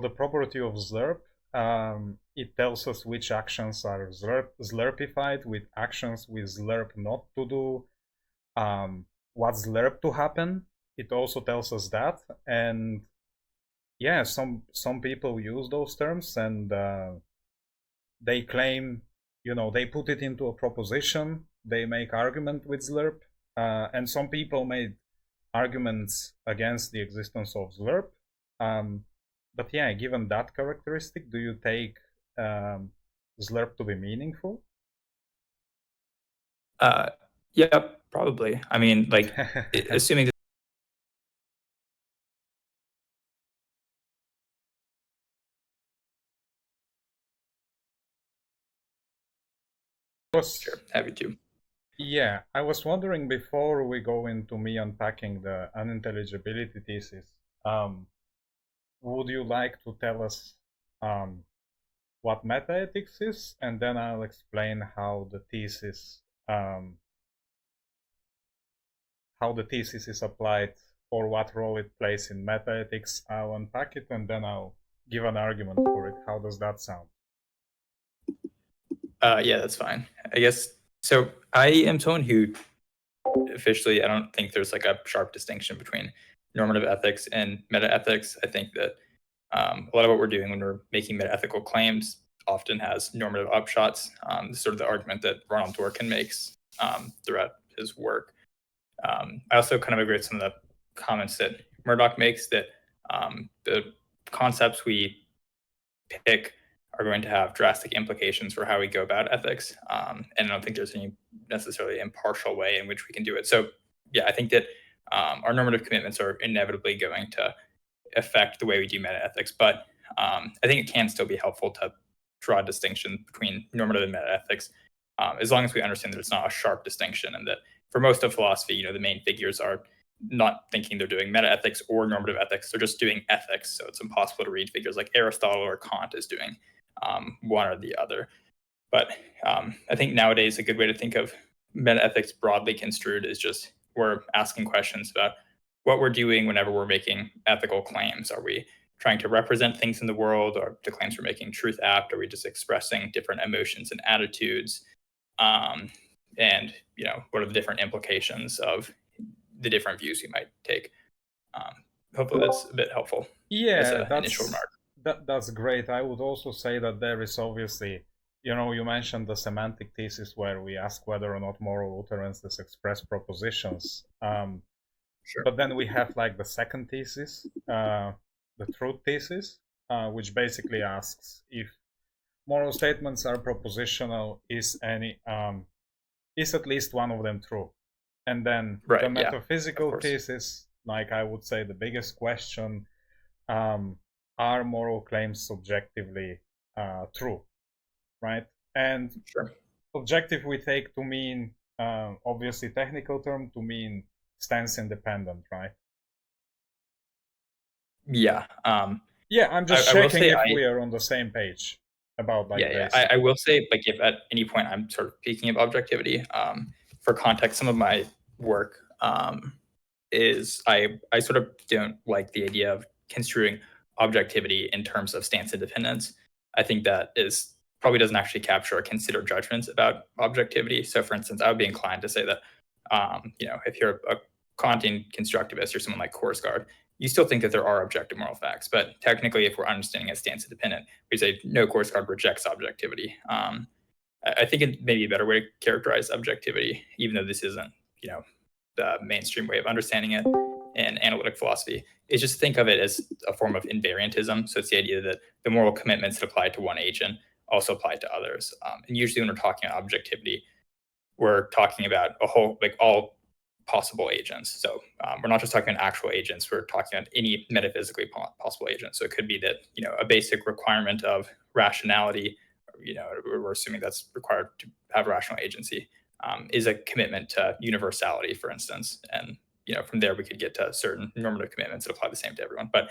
the property of Zlerp, it tells us which actions are Zlerpified, with actions with Zlerp not to do, what Zlerp to happen. It also tells us that, and yeah, some people use those terms, and they claim, they put it into a proposition, they make argument with Zlerp, and some people made arguments against the existence of Zlerp. But yeah, given that characteristic, do you take Zlerp to be meaningful? Yeah, probably. I mean, like, assuming sure, happy to. Yeah, I was wondering before we go into me unpacking the unintelligibility thesis, would you like to tell us what metaethics is, and then I'll explain um, how the thesis is applied or what role it plays in metaethics. I'll unpack it and then I'll give an argument for it. How does that sound? Yeah, that's fine. I guess so. I am someone who officially, I don't think there's like a sharp distinction between normative ethics and meta ethics. I think that a lot of what we're doing when we're making meta ethical claims often has normative upshots. Sort of the argument that Ronald Dworkin makes throughout his work. I also kind of agree with some of the comments that Murdoch makes that the concepts we pick are going to have drastic implications for how we go about ethics. And I don't think there's any necessarily impartial way in which we can do it. So, yeah, I think that our normative commitments are inevitably going to affect the way we do meta ethics. But I think it can still be helpful to draw a distinction between normative and meta ethics, as long as we understand that it's not a sharp distinction, and that for most of philosophy, the main figures are not thinking they're doing meta ethics or normative ethics; they're just doing ethics. So it's impossible to read figures like Aristotle or Kant as doing one or the other. But I think nowadays a good way to think of meta ethics broadly construed is just we're asking questions about what we're doing whenever we're making ethical claims. Are we trying to represent things in the world? Or the claims we're making truth apt? Are we just expressing different emotions and attitudes? Um, and what are the different implications of the different views we might take? Hopefully, that's a bit helpful as Yeah, an initial remark. that's great. I would also say that there is obviously, you mentioned the semantic thesis where we ask whether or not moral utterances express propositions. Sure. But then we have like the second thesis, the truth thesis, which basically asks if moral statements are propositional, is at least one of them true? And then the Right. Yeah. Of metaphysical course. thesis, like I would say the biggest question, um, are moral claims subjectively true, right? And Sure. objective we take to mean, obviously technical term, to mean stance independent, right? Yeah. Yeah, I'm just I will checking say if I we are on the same page about like Yeah, yeah. basic. I will say, like, if at any point I'm sort of speaking of objectivity, for context, some of my work is I sort of don't like the idea of construing objectivity in terms of stance independence. I think that is probably doesn't actually capture or consider judgments about objectivity. So, for instance, I would be inclined to say that, if you're a Kantian constructivist or someone like Korsgaard, you still think that there are objective moral facts. But technically, if we're understanding as stance independent, we say no, Korsgaard rejects objectivity. I think it may be a better way to characterize objectivity, even though this isn't, the mainstream way of understanding it in analytic philosophy, is just think of it as a form of invariantism. So it's the idea that the moral commitments that apply to one agent also apply to others. And usually, when we're talking about objectivity, we're talking about a whole, like all possible agents. So we're not just talking about actual agents. We're talking about any metaphysically possible agent. So it could be that a basic requirement of rationality, we're assuming that's required to have rational agency, is a commitment to universality, for instance. And from there we could get to certain normative commitments that apply the same to everyone. But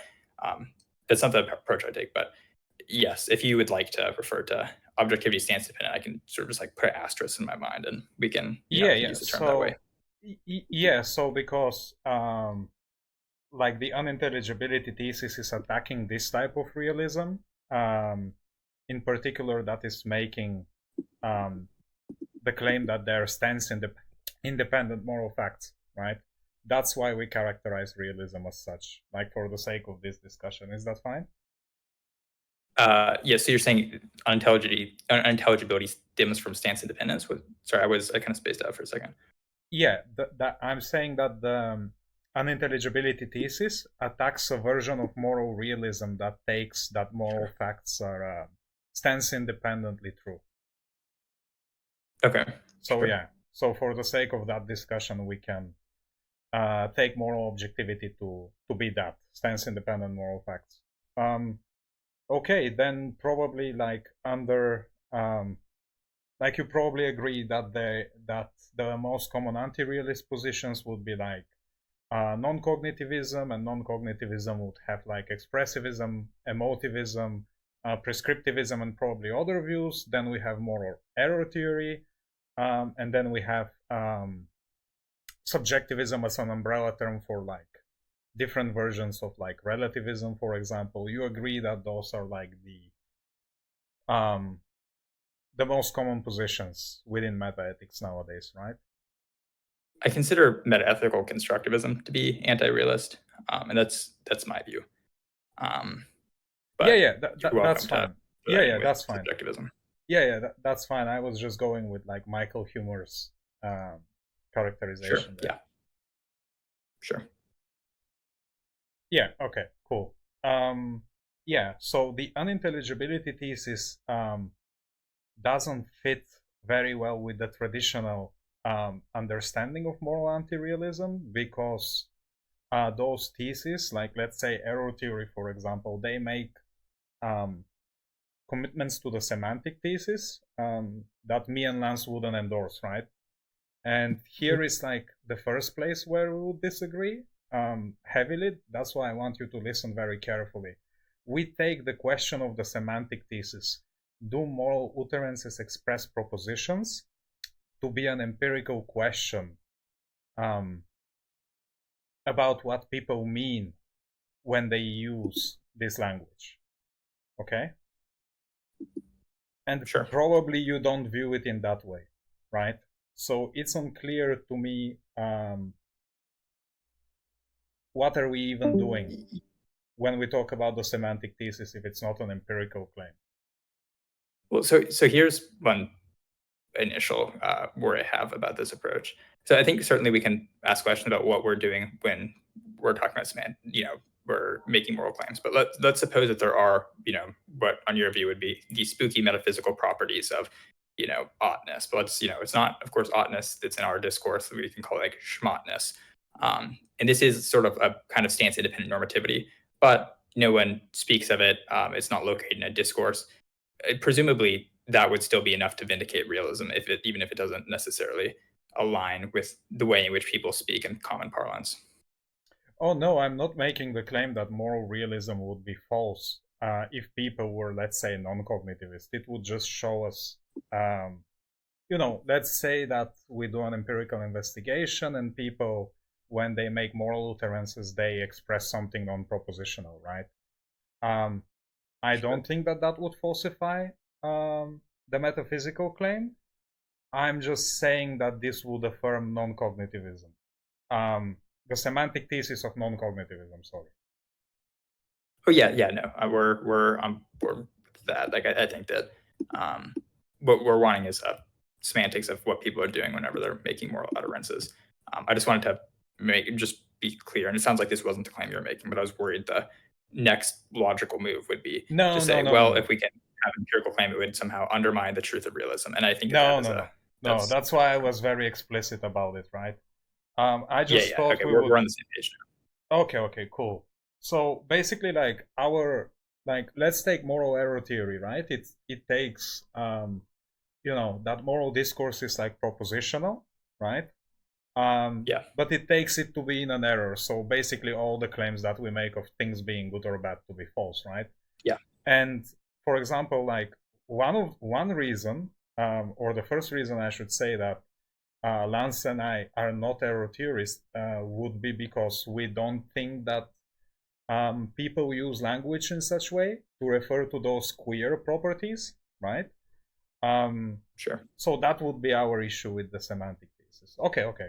that's not the approach I take. But yes, if you would like to refer to objectivity stance dependent, I can sort of just like put asterisks in my mind, and we can Yeah, yeah. use the term that way. So, yeah, so because like the unintelligibility thesis is attacking this type of realism. Um, in particular, that is making um, the claim that there stands in the independent moral facts, right? That's why we characterize realism as such, like for the sake of this discussion. Is that fine? Yeah, so you're saying unintelligibility stems from stance independence? Sorry, I kind of spaced out for a second. Yeah, that I'm saying that the unintelligibility thesis attacks a version of moral realism that takes that moral Sure. facts are stands independently true. Okay. So Sure. yeah, so for the sake of that discussion, we can take moral objectivity to be that stands independent moral facts. Okay, then probably like under like you probably agree that the most common anti-realist positions would be like non-cognitivism, and non-cognitivism would have like expressivism, emotivism, prescriptivism, and probably other views. Then we have moral error theory, and then we have subjectivism as an umbrella term for like different versions of like relativism, for example. You agree that those are like um, the most common positions within metaethics nowadays, right? I consider metaethical constructivism to be anti-realist, and that's my view. Yeah, But yeah, you're that's welcome to fine. Yeah, weigh in yeah, with that's fine. subjectivism. Yeah, yeah, that's fine. I was just going with like Michael Humer's Sure. characterization there. Yeah. Sure. Yeah, okay, cool. Yeah, so the unintelligibility thesis doesn't fit very well with the traditional understanding of moral anti-realism, because those theses, like let's say error theory, for example, they make um, commitments to the semantic thesis that me and Lance wouldn't endorse, right? And here is like the first place where we would disagree heavily. That's why I want you to listen very carefully. We take the question of the semantic thesis, do moral utterances express propositions, to be an empirical question um, about what people mean when they use this language. Okay? And Sure. probably you don't view it in that way, right? So it's unclear to me what are we even doing when we talk about the semantic thesis if it's not an empirical claim. Well, so here's one initial worry I have about this approach. So I think certainly we can ask questions about what we're doing when we're talking about we're making moral claims. But let's suppose that there are, what on your view would be the spooky metaphysical properties of, oughtness. But it's not, of course, oughtness that's in our discourse. We can call it like schmotness. And this is sort of a kind of stance independent normativity. But no one speaks of it. It's not located in a discourse. Presumably that would still be enough to vindicate realism, even if it doesn't necessarily align with the way in which people speak in common parlance. Oh no, I'm not making the claim that moral realism would be false if people were, let's say, non-cognitivist. It would just show us, let's say that we do an empirical investigation and people, when they make moral utterances, they express something non-propositional, right? I Sure. don't think that that would falsify the metaphysical claim. I'm just saying that this would affirm non-cognitivism. The semantic thesis of non-cognitivism, sorry. Oh yeah, no, we're on board with that. Like I think that um, what we're wanting is semantics of what people are doing whenever they're making moral utterances. I just wanted to be clear, and it sounds like this wasn't the claim you're making, but I was worried the next logical move would be to No, no, say, no, no, well, if no. we can have an empirical claim, it would somehow undermine the truth of realism. And I think that No, is no, no. No, that's that's why I was very explicit about it, right? I just yeah. thought Okay, we we're would. on the same page Okay, okay, cool. So basically, like let's take moral error theory, right? It takes that moral discourse is like propositional, right? now. But it takes it to be in an error. So basically, all the claims that we make of things being good or bad to be false, right? Yeah, And for example, like one reason, or the first reason I should say that Lance and I are not error theorists would be because we don't think that people use language in such way to refer to those queer properties, right? Sure. So that would be our issue with the semantic thesis. Okay, okay.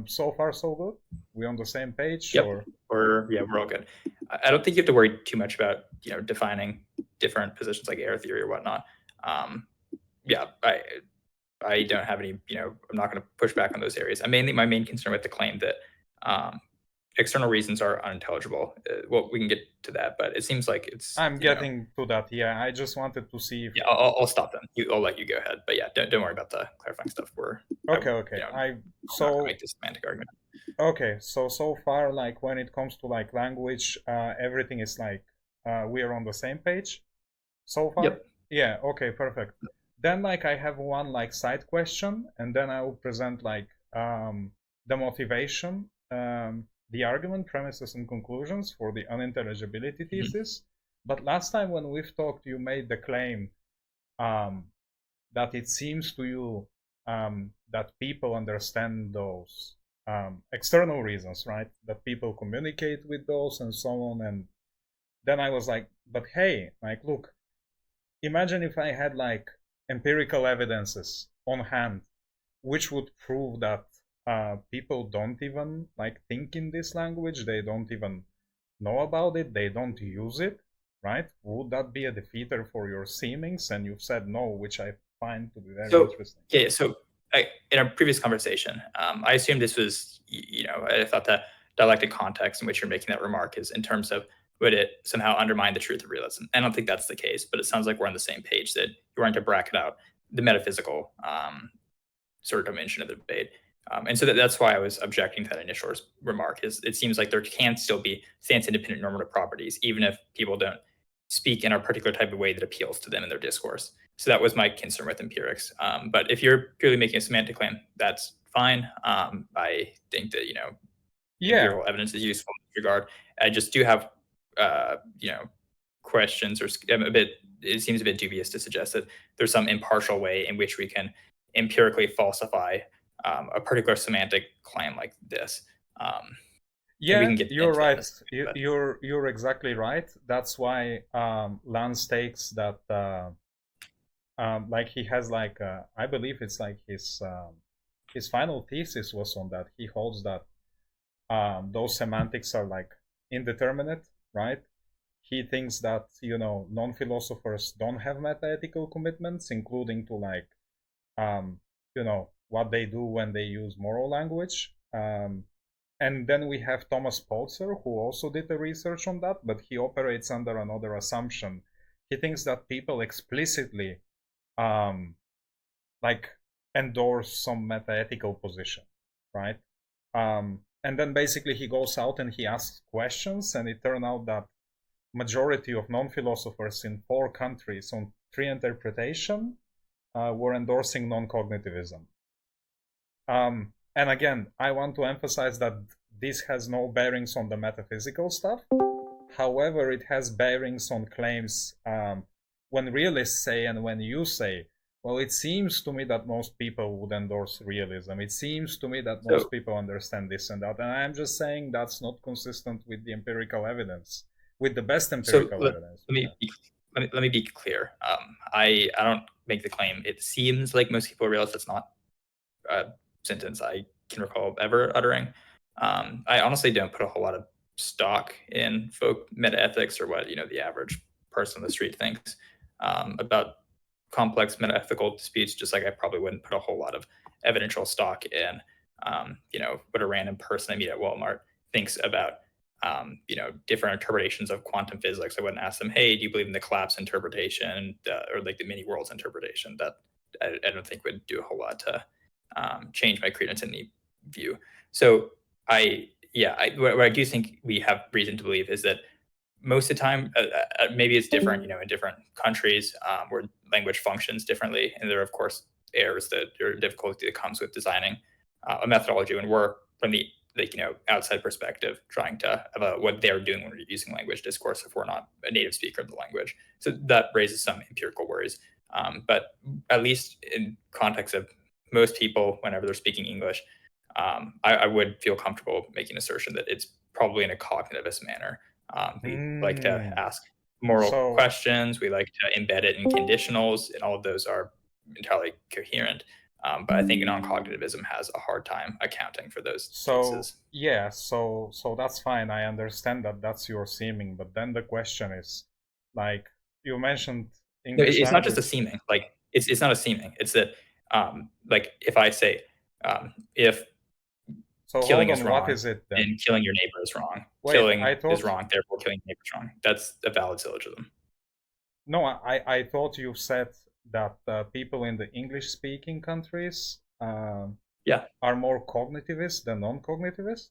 So far, so good. We on the same page, Yep. or We're all good. I don't think you have to worry too much about defining different positions like error theory or whatnot. Yeah, I don't have any. I'm not going to push back on those areas. My main concern with the claim that um, external reasons are unintelligible. Well, we can get to that, but it seems like it's I'm getting to that. Yeah, I just wanted to see if. yeah. I'll stop them. I'll let you go ahead. But yeah, don't worry about the clarifying stuff. Okay, okay. I'm I not going to so make this semantic argument. okay. So far, like when it comes to like language, everything is like we are on the same page. So far, Yep. yeah. Okay, perfect. Then like I have one like side question, and then I will present like the motivation, the argument, premises, and conclusions for the unintelligibility Mm-hmm. thesis. But last time when we've talked, you made the claim um, that it seems to you that people understand those external reasons, right? That people communicate with those and so on. And then I was like, but hey, like, look, imagine if I had like empirical evidences on hand, which would prove that people don't even like think in this language, they don't even know about it, they don't use it, right? Would that be a defeater for your seemings? And you've said no, which I find to be very So interesting. yeah, so in a previous conversation, I assumed this was I thought that dialectic context in which you're making that remark is in terms of would it somehow undermine the truth of realism? I don't think that's the case, but it sounds like we're on the same page that you're wanting to bracket out the metaphysical sort of dimension of the debate. And so that's why I was objecting to that initial remark. Is it seems like there can still be stance-independent normative properties, even if people don't speak in a particular type of way that appeals to them in their discourse. So that was my concern with empirics. But if you're purely making a semantic claim, that's fine. I think that Yeah, empirical evidence is useful in this regard. I just do have questions or a bit. It seems a bit dubious to suggest that there's some impartial way in which we can empirically falsify a particular semantic claim like this. And we yeah, can get you're into that in right. a second. But You're exactly right. That's why Lance takes that like he has like I believe it's like his final thesis was on that. He holds that those semantics are like indeterminate, right? He thinks that non-philosophers don't have meta-ethical commitments, including to like what they do when they use moral language. And then we have Thomas Polzer, who also did the research on that, but he operates under another assumption. He thinks that people explicitly um, like endorse some meta-ethical position, right? And then basically he goes out and he asks questions, and it turned out that majority of non-philosophers in 4 countries on tree interpretation were endorsing non-cognitivism. And again, I want to emphasize that this has no bearings on the metaphysical stuff. However, it has bearings on claims when realists say and when you say, well, it seems to me that most people would endorse realism. It seems to me that most so people understand this and that. And I'm just saying that's not consistent with the empirical evidence, with the best so empirical let, evidence let we me have. be, let me be clear. I don't make the claim. It seems like most people realize that's not a sentence I can recall ever uttering. I honestly don't put a whole lot of stock in folk meta ethics or what the average person on the street thinks about complex meta ethical disputes. Just like I probably wouldn't put a whole lot of evidential stock in what a random person I meet at Walmart thinks about different interpretations of quantum physics. I wouldn't ask them, hey, do you believe in the collapse interpretation or like the many worlds interpretation? That I don't think would do a whole lot to change my credence in the view. So what I do think we have reason to believe is that most of the time, maybe it's different, in different countries where language functions differently, and there are of course errors that or difficulty that comes with designing a methodology when we're from the outside perspective trying to about what they're doing when we're using language discourse if we're not a native speaker of the language. So that raises some empirical worries. But at least in context of most people, whenever they're speaking English, I would feel comfortable making an assertion that it's probably in a cognitivist manner. We like to Hmm. ask moral So questions. We like to embed it in conditionals, and all of those are entirely coherent. But I think non-cognitivism has a hard time accounting for those so cases. yeah, so that's fine. I understand that that's your seeming, but then the question is, like you mentioned No, English it's not just a language. seeming. Like it's not a seeming. It's that like if I say if So hold killing is on, what wrong, is it then? then killing your neighbor is wrong. Wait, I Killing is thought wrong, therefore killing your neighbor is wrong. That's a valid syllogism. no, I thought you said that people in the English-speaking countries Yeah, are more cognitivist than non-cognitivist,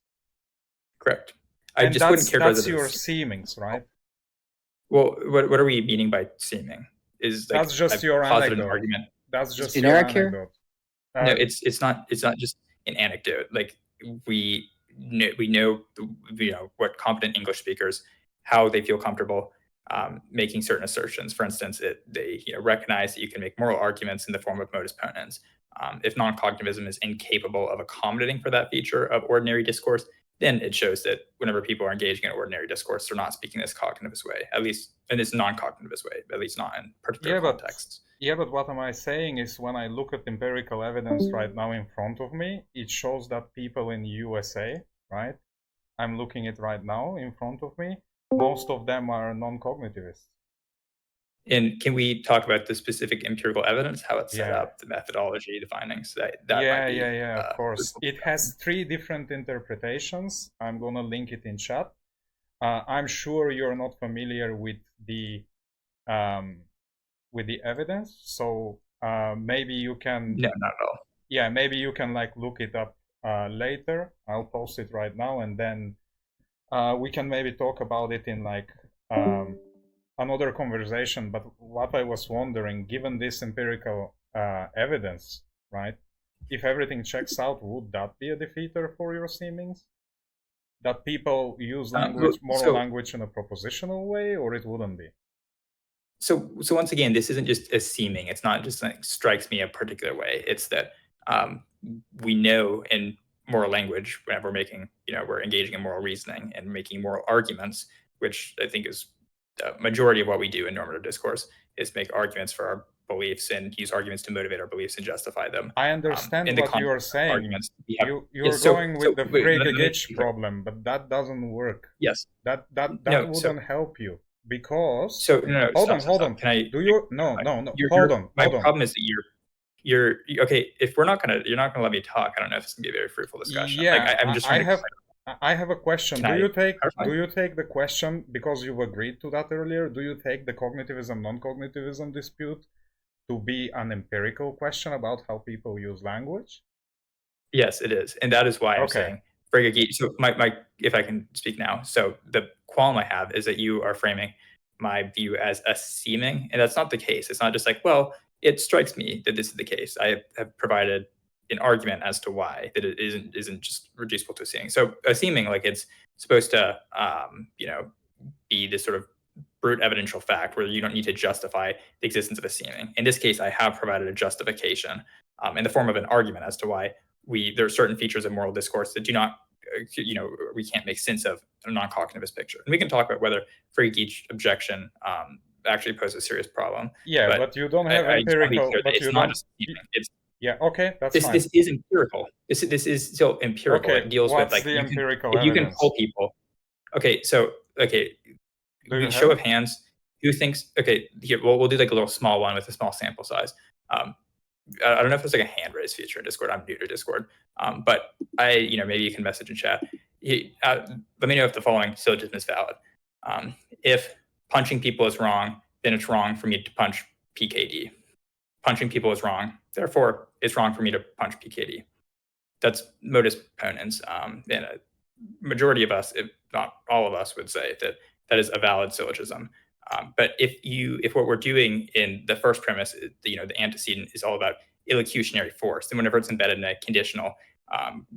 correct. I and just wouldn't characterize that's it as a your seeming. seemings, right? Well, what are we meaning by seeming? Is like That's just I've your posited an anecdote. argument. That's Is just your generic here? anecdote. No, Uh, it's not just an anecdote. Like we know what competent English speakers, how they feel comfortable making certain assertions. For instance, they recognize that you can make moral arguments in the form of modus ponens. If non-cognitivism is incapable of accommodating for that feature of ordinary discourse, then it shows that whenever people are engaging in ordinary discourse, they're not speaking this cognitivist way, at least in this non-cognitivist way, at least not in particular yeah, but contexts. yeah, but what am I saying is when I look at empirical evidence right now in front of me, it shows that people in USA, right? I'm looking at right now in front of me. Most of them are non-cognitivists. And can we talk about the specific empirical evidence, how it's set Yeah, up, the methodology, the findings? That might yeah, be yeah, yeah, of course. fruitful It discussion. has three different interpretations. I'm gonna link it in chat. I'm sure you're not familiar um, with the evidence, so maybe you can, No, not at all. yeah, maybe you can like look it up later. I'll post it right now, and then we can maybe talk about it in like another conversation. But what I was wondering, given this empirical evidence, right? If everything checks out, would that be a defeater for your seemings? That people use language, moral So language in a propositional way, or it wouldn't be? so once again, this isn't just a seeming. It's not just like strikes me a particular way. It's that um, we know in moral language whenever we're engaging in moral reasoning and making moral arguments, which I think is the majority of what we do in normative discourse is make arguments for our beliefs and use arguments to motivate our beliefs and justify them. I understand In the what you are context of saying. arguments, we have You're yes. So going so with the wait, let me Frege-Gitsch be clear. problem, but that doesn't work. Yes. That No. So wouldn't help you because no. hold Stop. on, Stop. hold Stop. on. Can I? Do you no You're, hold on, my hold on. problem is that you're okay. If you're not gonna let me talk. I don't know if it's gonna be a very fruitful discussion. Like Yeah, I'm just trying to. I have a question. Can I Do clarify? you take the question because you've agreed to that earlier? Do you take the cognitivism non-cognitivism dispute to be an empirical question about how people use language? Yes, it is, and that is why I'm Okay. saying So my if I can speak now. So the qualm I have is that you are framing my view as a seeming, and that's not the case. It's not just like, well, it strikes me that this is the case. I have provided an argument as to why that it isn't just reducible to a seeming. So a seeming, like it's supposed to, be this sort of brute evidential fact where you don't need to justify the existence of a seeming. In this case, I have provided a justification in the form of an argument as to why there are certain features of moral discourse that do not, we can't make sense of in a non-cognitivist picture. And we can talk about whether Frege-Gitsch objection actually poses a serious problem. Yeah, But but you don't have I just want to be empirical, clear that but it's you not don't. just seeming. It's Yeah, okay, that's this fine. this is empirical. This is still empirical. Okay, It deals with what's like the empirical if you can evidence? poll people. Okay, so Do you have show of it? hands, who thinks? Okay, here we'll do like a little small one with a small sample size. I don't know if there's like a hand raise feature in Discord. I'm new to Discord, but maybe you can message in chat. Let me know if the following syllogism is valid. If punching people is wrong, then it's wrong for me to punch PKD. Punching people is wrong, therefore it's wrong for me to punch PKD. That's modus ponens, and a majority of us, if not all of us, would say that that is a valid syllogism. But if what we're doing in the first premise, the antecedent is all about illocutionary force, then whenever it's embedded in a conditional,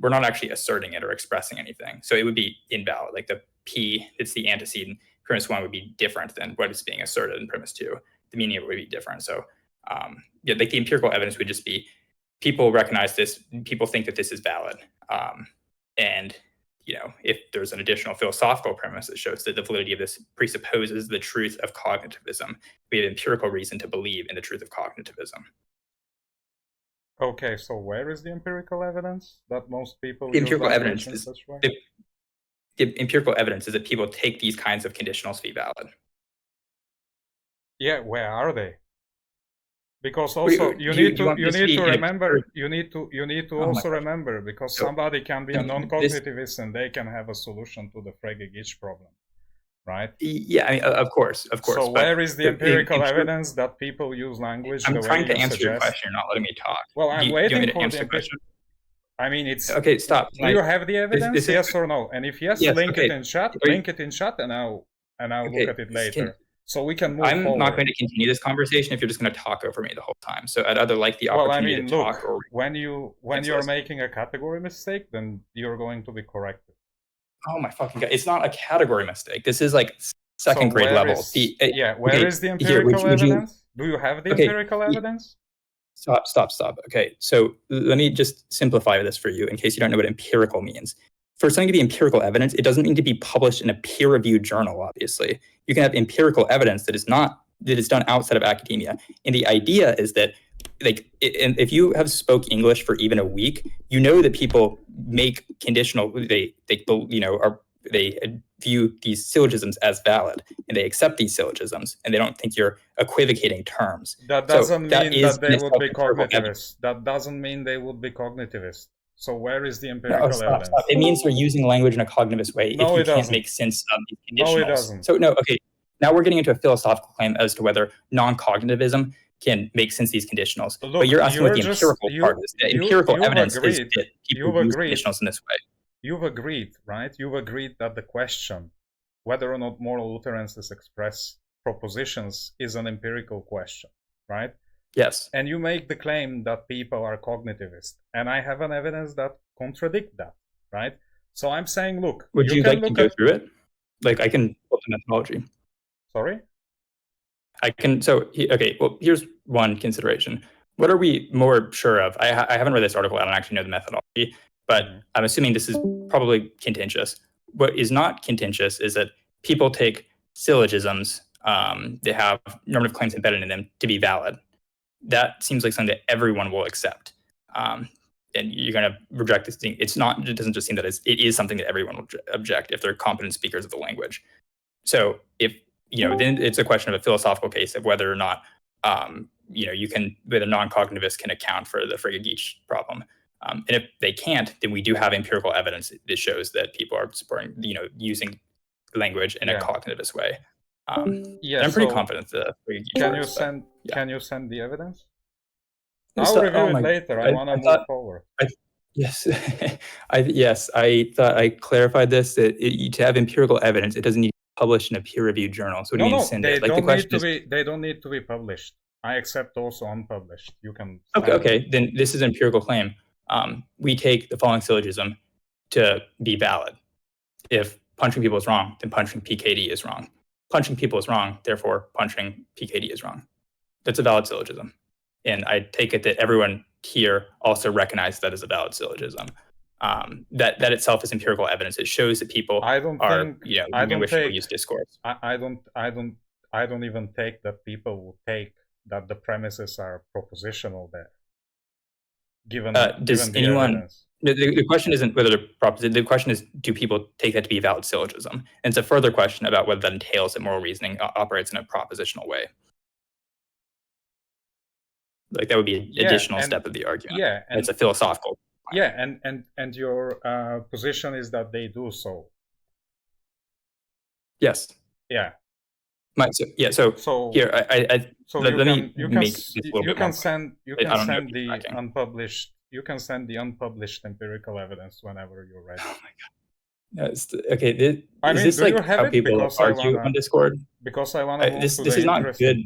we're not actually asserting it or expressing anything. So it would be invalid. Like the P, it's the antecedent. Premise one would be different than what is being asserted in premise two. The meaning of it would be different. So like the empirical evidence would just be people recognize this, people think that this is valid. And if there's an additional philosophical premise that shows that the validity of this presupposes the truth of cognitivism, we have empirical reason to believe in the truth of cognitivism. Okay, so where is the empirical evidence that most people The use empirical language evidence in is such way? the empirical evidence is that people take these kinds of conditionals to be valid. Yeah, where are they? Because also you need to remember also remember, because somebody can be a non-cognitivist and they can have a solution to the Frege-Gitch problem, right? Yeah, I mean, of course. So where is the empirical evidence that people use language the way you suggest? I'm trying to answer your question. You're not letting me talk. Well, I'm waiting for the question. I mean, it's okay. Stop. Do you have the evidence? Yes or no? And if yes, link it in chat. Link it in chat, and I'll look at it later. So we can move forward. I'm not going to continue this conversation if you're just going to talk over me the whole time. So I'd either like the opportunity to talk or when you're making a category mistake, then you're going to be corrected. Oh my fucking god! It's not a category mistake. This is like second grade level. Where is the empirical evidence? Do you have the empirical evidence? Stop. Okay, so let me just simplify this for you in case you don't know what empirical means. For something to be empirical evidence, it doesn't need to be published in a peer-reviewed journal, obviously. You can have empirical evidence that is done outside of academia. And the idea is that, if you have spoke English for even a week, you know that people make conditional, they view these syllogisms as valid, and they accept these syllogisms, and they don't think you're equivocating terms. That doesn't mean that they would be cognitivist. That doesn't mean they would be cognitivist. So where is the empirical evidence? Stop. It means they're using language in a cognitivist way no, if you can't make sense of these conditionals. No, it doesn't. So, no, okay. Now we're getting into a philosophical claim as to whether non-cognitivism can make sense of these conditionals. Look, but you're asking what the empirical part is. The empirical evidence is that people use conditionals in this way. You've agreed, right? You've agreed that the question, whether or not moral utterances express propositions, is an empirical question, right? Yes. And you make the claim that people are cognitivist, and I have an evidence that contradict that, right? So I'm saying, look, would you like to go through it? Like, I can put the methodology. Sorry? I can. So, okay, well, here's one consideration. What are we more sure of? I haven't read this article. I don't actually know the methodology, but I'm assuming this is probably contentious. What is not contentious is that people take syllogisms, they have normative claims embedded in them, to be valid. That seems like something that everyone will accept. And you're going to reject this thing. It doesn't just seem that it is something that everyone will object if they're competent speakers of the language. So if, then it's a question of a philosophical case of whether or not, whether non-cognitivists can account for the Frege-Gitch problem. And if they can't, then we do have empirical evidence that shows that people are supporting, using language in a cognitivist way. I'm pretty confident that Can you send the evidence? I'll review it later. I want to move forward. Yes, I thought I clarified this. That to have empirical evidence, it doesn't need to be published in a peer-reviewed journal. So they don't need to be published. I accept also unpublished. You can. Okay. Then this is an empirical claim. We take the following syllogism to be valid. If punching people is wrong, then punching PKD is wrong. Punching people is wrong, therefore punching PKD is wrong. That's a valid syllogism. And I take it that everyone here also recognizes that as a valid syllogism. That itself is empirical evidence. It shows that people use discourse. I don't even take that people will take that the premises are propositional there. Given evidence. The question isn't whether they're proposition. The question is, do people take that to be a valid syllogism? And it's a further question about whether that entails that moral reasoning operates in a propositional way. Like that would be an additional step of the argument. Yeah, and it's a philosophical. Yeah, and your position is that they do so. Yes. Yeah. So here you can send the unpublished empirical evidence whenever you're ready. Oh my god. Okay. Is this like how people argue on Discord? Because I want to. This is not good.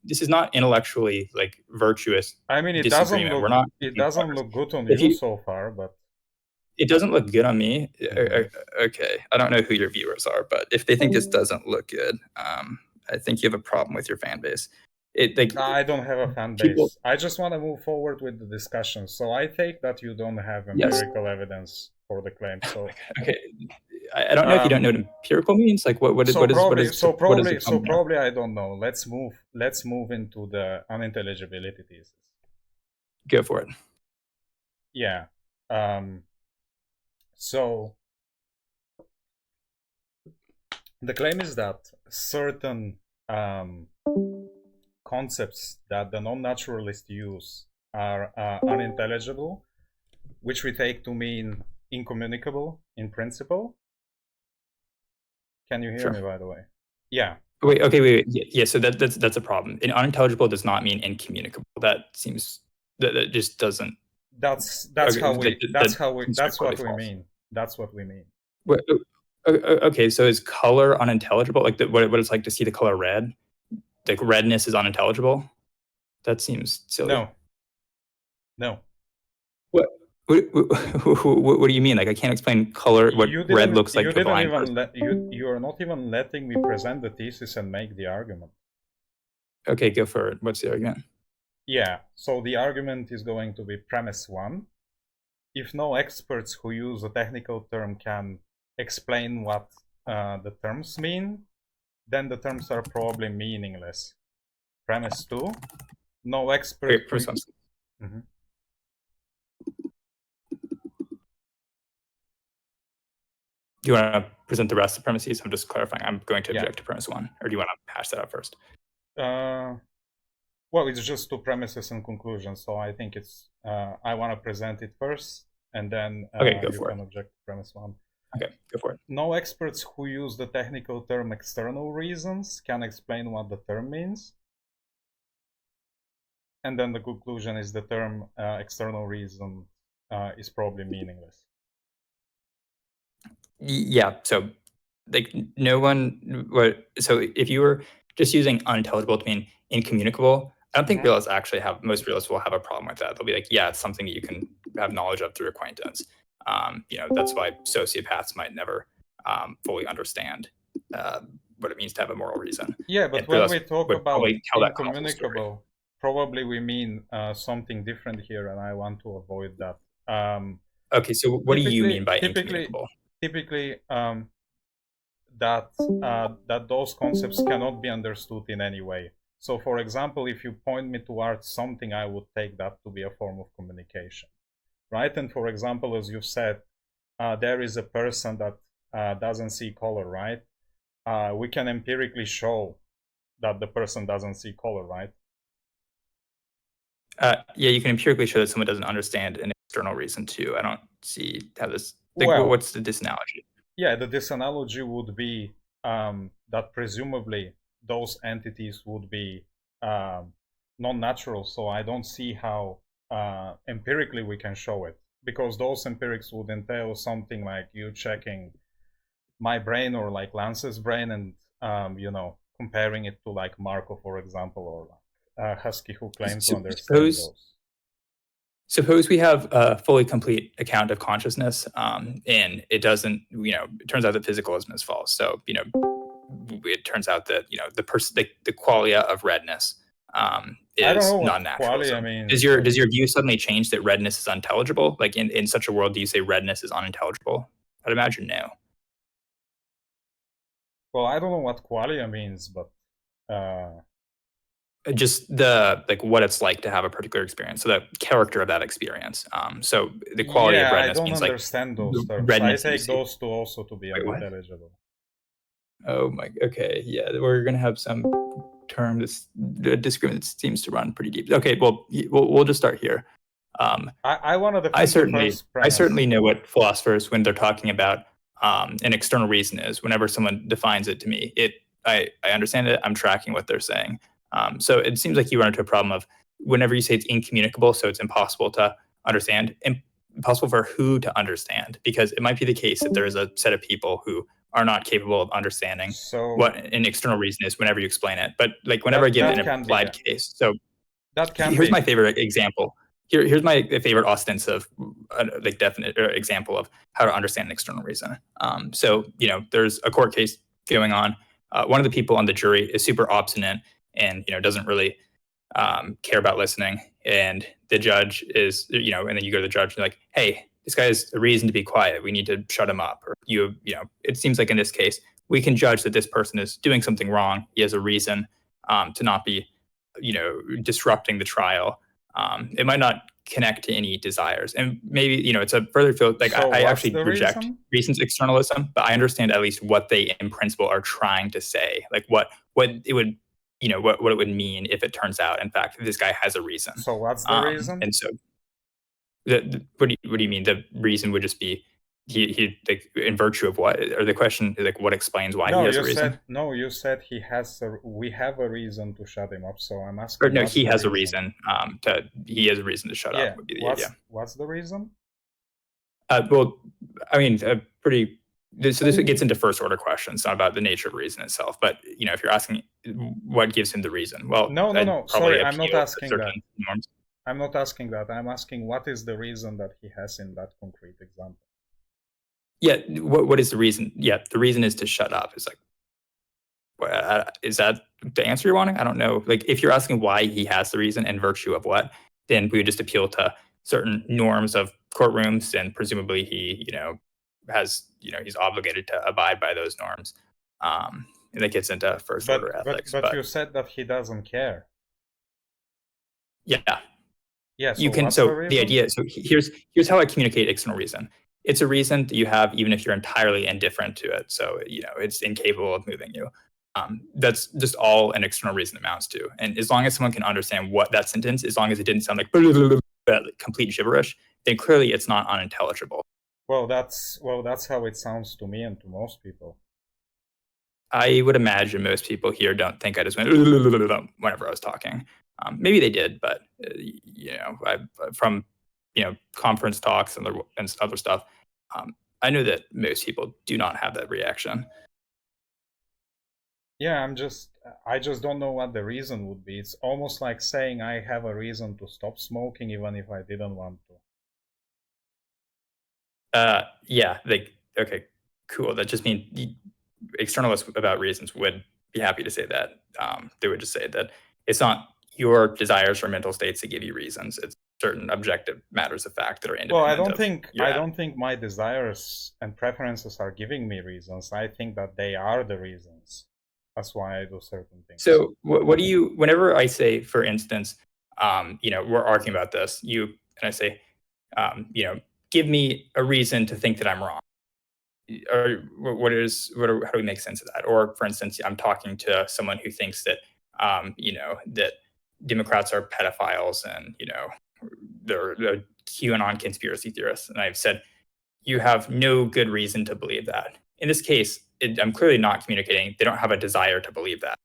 This is not intellectually like virtuous. I mean, it doesn't look good on you so far, but it doesn't look good on me. Okay, I don't know who your viewers are, but if they think this doesn't look good, I think you have a problem with your fan base. I don't have a fan people. base. I just want to move forward with the discussion. So I take that you don't have Yes. empirical evidence for the claim. So Okay. I don't know if you don't know what empirical means. Like what is probably I don't know. Let's move into the unintelligibility thesis. Go for it. Yeah. So the claim is that certain concepts that the non-naturalists use are unintelligible, which we take to mean incommunicable in principle. Can you hear me, by the way? Yeah. Wait. Yeah, so that's a problem. And unintelligible does not mean incommunicable. That seems that just doesn't. That's Okay, how we that's what we false. mean. That's what we mean. Okay, so is color unintelligible? Like what it's like to see the color red? Like redness is unintelligible? That seems silly. No. What do you mean? Like I can't explain color, what red looks like to a blind person. You are not even letting me present the thesis and make the argument. Okay, go for it. What's the argument? Yeah, so the argument is going to be premise 1. If no experts who use a technical term can explain what the terms mean, then the terms are probably meaningless. Premise 2, no expert. Mm-hmm. Do you want to present the rest of the premises? I'm just clarifying. I'm going to object to premise 1, or do you want to hash that out first? Well, it's just 2 premises and conclusions, so I think it's I want to present it first, and then you can object to premise 1. Okay, go for it. No experts who use the technical term external reasons can explain what the term means. And then the conclusion is the term external reason is probably meaningless. Yeah, so like no one, so if you were just using unintelligible to mean incommunicable, I don't think realists actually most realists will have a problem with that. They'll be like, yeah, it's something that you can have knowledge of through acquaintance. That's why sociopaths might never fully understand what it means to have a moral reason. Yeah, but when we talk about incommunicable, probably we mean something different here, and I want to avoid that. Okay, so what do you mean by incommunicable? Typically, that those concepts cannot be understood in any way. So, for example, if you point me towards something, I would take that to be a form of communication, right? And for example, as you've said, there is a person that doesn't see color, right? We can empirically show that the person doesn't see color, right? Yeah, you can empirically show that someone doesn't understand an external reason too. I don't see how this. What's the disanalogy? Yeah, the disanalogy would be that presumably those entities would be non-natural. So I don't see how empirically we can show it, because those empirics would entail something like you checking my brain or like Lance's brain and comparing it to like Marco, for example, or like Husky, who claims to understand those. Suppose we have a fully complete account of consciousness, and it doesn't, it turns out that physicalism is false. So, it turns out that, the qualia of redness is non-natural. So does your view suddenly change that redness is unintelligible? Like in such a world, do you say redness is unintelligible? I'd imagine no. Well, I don't know what qualia means, but just what it's like to have a particular experience, so the character of that experience. So the quality of redness means like understand those terms. I take those two also to be unintelligible. Oh my, okay, yeah, we're gonna have some term. The discriminant seems to run pretty deep. Okay, well, we'll just start here. I certainly know what philosophers, when they're talking about an external reason, is. Whenever someone defines it to me, I understand it. I'm tracking what they're saying. So it seems like you run into a problem of whenever you say it's incommunicable, so it's impossible to understand, impossible for who to understand, because it might be the case that there is a set of people who are not capable of understanding what an external reason is whenever you explain it. But like whenever I give an applied case, so here's my favorite example. Here's my favorite ostensive definite example of how to understand an external reason. So there's a court case going on. One of the people on the jury is super obstinate and doesn't really care about listening, and the judge is, and then you go to the judge and you're like, hey, this guy has a reason to be quiet. We need to shut him up. Or it seems like in this case, we can judge that this person is doing something wrong. He has a reason to not be, disrupting the trial. It might not connect to any desires, and maybe it's a further field. Like So I what's actually the reject reason? reasons externalism, but I understand at least what they in principle are trying to say. Like what it would, what it would mean if it turns out, in fact, this guy has a reason. So what's the reason? And so, what do you mean? The reason would just be he like in virtue of what? Or the question like what explains why he has a reason? You said we have a reason to shut him up. So I'm Or asking, no, what's he the has a reason? reason. He has a reason to shut Yeah. up. Would be the idea. What's the reason? Well, I mean, pretty. So this gets into first order questions, not about the nature of reason itself. But if you're asking what gives him the reason, well, No. probably Sorry, I'm not appeal to asking that. certain norms. I'm not asking that. I'm asking what is the reason that he has in that concrete example. Yeah, what is the reason? Yeah, the reason is to shut up. It's like, is that the answer you're wanting? I don't know. Like, if you're asking why he has the reason and virtue of what, then we would just appeal to certain norms of courtrooms, and presumably he, has, he's obligated to abide by those norms. And that gets into first order ethics. But you said that he doesn't care. Yeah. Yeah. So You can. So the idea. So here's how I communicate external reason. It's a reason that you have even if you're entirely indifferent to it. So it's incapable of moving you. That's just all an external reason amounts to. And as long as someone can understand what that sentence, as long as it didn't sound like complete gibberish, then clearly it's not unintelligible. Well, that's how it sounds to me and to most people. I would imagine most people here don't think I just went whenever I was talking. Maybe they did, but from conference talks and other stuff, I know that most people do not have that reaction. Yeah, I just don't know what the reason would be. It's almost like saying I have a reason to stop smoking even if I didn't want to. Yeah, okay, cool. That just means externalists about reasons would be happy to say that. They would just say that it's not your desires or mental states that give you reasons. It's certain objective matters of fact that are independent. Well, I don't think my desires and preferences are giving me reasons. I think that they are the reasons. That's why I do certain things. So what do you? Whenever I say, for instance, we're arguing about this, and I say, give me a reason to think that I'm wrong. Or how do we make sense of that? Or for instance, I'm talking to someone who thinks that that Democrats are pedophiles and they're QAnon conspiracy theorists, and I've said you have no good reason to believe that. In this case, I'm clearly not communicating. They don't have a desire to believe that.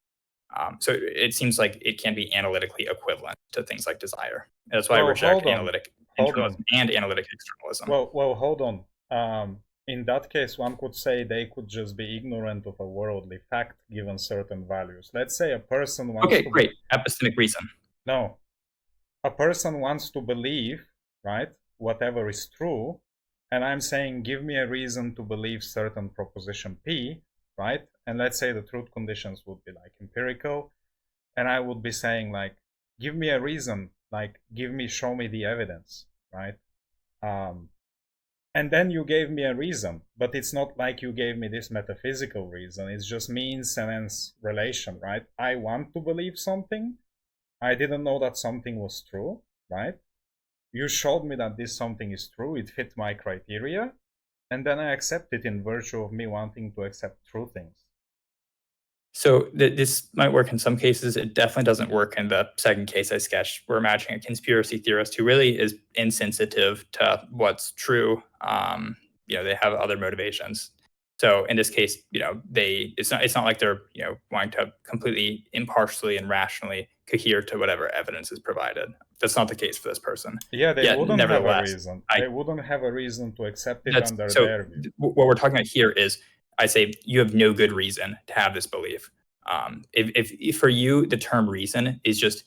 So it seems like it can be analytically equivalent to things like desire. And that's why I reject analytic internalism and analytic externalism. Well, hold on. In that case, one could say they could just be ignorant of a worldly fact given certain values. Let's say a person wants to... great. Epistemic reason. No. A person wants to believe, right, whatever is true, and I'm saying give me a reason to believe certain proposition P, right? And let's say the truth conditions would be like empirical, and I would be saying like, give me a reason, like show me the evidence, right? And then you gave me a reason, but it's not like you gave me this metaphysical reason. It's just means and ends relation, right? I want to believe something. I didn't know that something was true, right? You showed me that this something is true. It fit my criteria. And then I accept it in virtue of me wanting to accept true things. So this might work in some cases. It definitely doesn't work in the second case I sketched. We're imagining a conspiracy theorist who really is insensitive to what's true. They have other motivations. So in this case, it's not like they're wanting to completely impartially and rationally cohere to whatever evidence is provided. That's not the case for this person. Yeah, they wouldn't have a reason. They wouldn't have a reason to accept it under their view. What we're talking about here is, I say you have no good reason to have this belief. If for you the term reason is just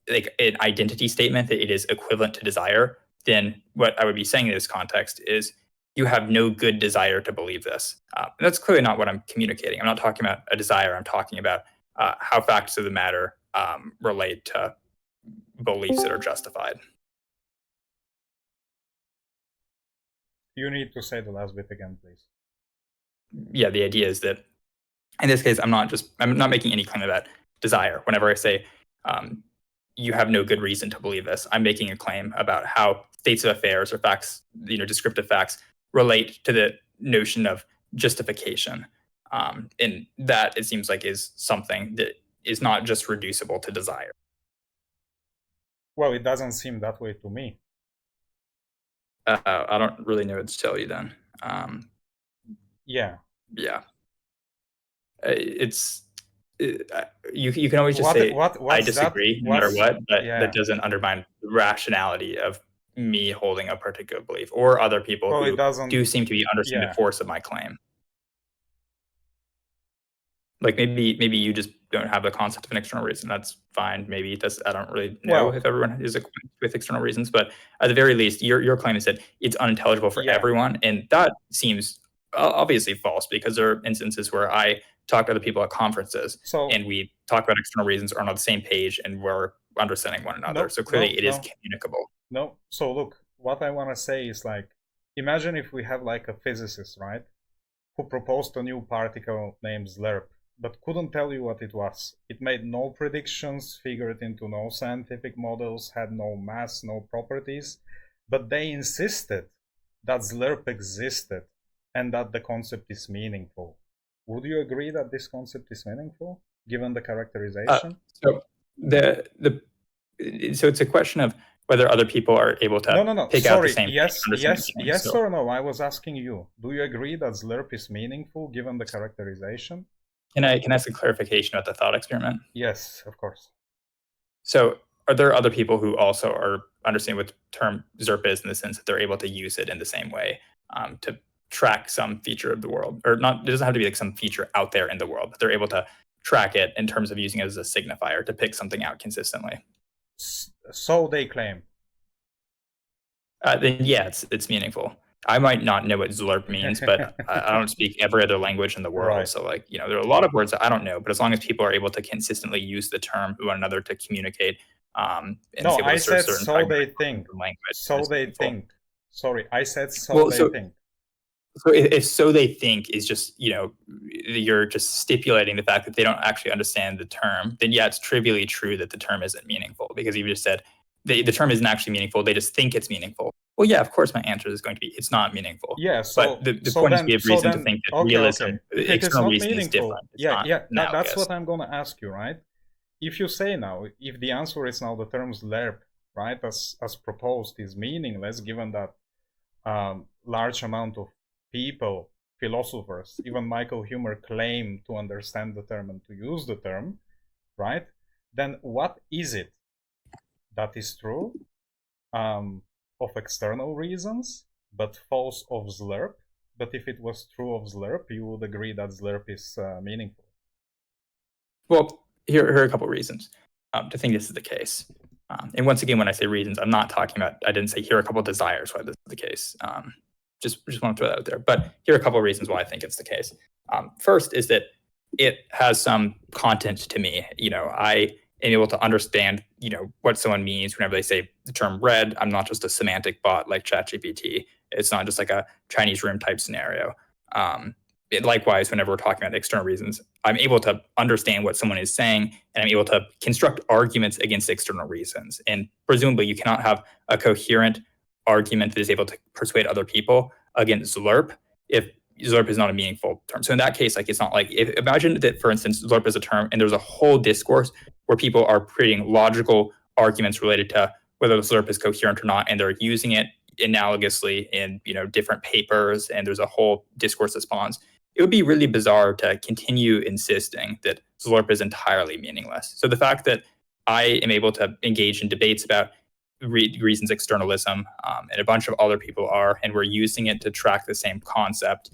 like an identity statement that it is equivalent to desire, then what I would be saying in this context is you have no good desire to believe this. And that's clearly not what I'm communicating. I'm not talking about a desire. I'm talking about how facts of the matter relate to beliefs that are justified. You need to say the last bit again, please. Yeah, the idea is that in this case, I'm not making any claim about desire. Whenever I say you have no good reason to believe this, I'm making a claim about how states of affairs or facts, descriptive facts, relate to the notion of justification. And that, it seems like, is something that is not just reducible to desire. Well, it doesn't seem that way to me. I don't really know what to tell you then. Yeah. Yeah. You can always just say I disagree no matter what, but that doesn't undermine the rationality of me holding a particular belief or other people who do seem to be understanding the force of my claim. Like maybe you just don't have the concept of an external reason. That's fine. Maybe I don't really know if everyone is equipped with external reasons, but at the very least, your claim is that it's unintelligible for everyone, and that seems obviously false, because there are instances where I talk to other people at conferences and we talk about external reasons, are on the same page, and we're understanding one another. So clearly it is communicable. No. So look, what I want to say is, like, imagine if we have like a physicist, right, who proposed a new particle named Zlerp, but couldn't tell you what it was. It made no predictions, figured into no scientific models, had no mass, no properties, but they insisted that Zlerp existed and that the concept is meaningful. Would you agree that this concept is meaningful, given the characterization? So it's a question of whether other people are able to pick out the same thing. Yes or no? I was asking you. Do you agree that Zlerp is meaningful, given the characterization? Can I ask a clarification about the thought experiment? Yes, of course. So are there other people who also are understanding what the term Zlerp is, in the sense that they're able to use it in the same way to track some feature of the world? Or not, it doesn't have to be like some feature out there in the world, but they're able to track it in terms of using it as a signifier to pick something out consistently. So they claim. Then yeah, it's meaningful. I might not know what Zlerp means, but I don't speak every other language in the world. Right. So like, there are a lot of words that I don't know, but as long as people are able to consistently use the term to one another to communicate, and no, I said so they think. So they think. Sorry, I said so they think. So if so they think is just, you're just stipulating the fact that they don't actually understand the term, then yeah, it's trivially true that the term isn't meaningful, because you just said the term isn't actually meaningful. They just think it's meaningful. Well, yeah, of course my answer is going to be it's not meaningful. Yeah, so but the point is we have reason to think that realism, external reason is different. That's what I'm going to ask you, right? If you say now, if the answer is now the term Zlerp, right, as proposed, is meaningless, given that large amount of people, philosophers, even Michael Huemer, claim to understand the term and to use the term, right? Then what is it that is true of external reasons, but false of Zlerp? But if it was true of Zlerp, you would agree that Zlerp is meaningful. Well, here are a couple of reasons to think this is the case. And once again, when I say reasons, I'm not talking about, I didn't say here are a couple of desires why this is the case. Just want to throw that out there. But here are a couple of reasons why I think it's the case. First is that it has some content to me. I am able to understand, what someone means whenever they say the term red. I'm not just a semantic bot like ChatGPT. It's not just like a Chinese room type scenario. Likewise, whenever we're talking about external reasons, I'm able to understand what someone is saying, and I'm able to construct arguments against external reasons. And presumably, you cannot have a coherent argument that is able to persuade other people against Zlerp if Zlerp is not a meaningful term. So in that case, like, it's not like, imagine that, for instance, Zlerp is a term and there's a whole discourse where people are creating logical arguments related to whether the Zlerp is coherent or not, and they're using it analogously in different papers, and there's a whole discourse that spawns. It would be really bizarre to continue insisting that Zlerp is entirely meaningless. So the fact that I am able to engage in debates about reasons externalism, and a bunch of other people are, and we're using it to track the same concept,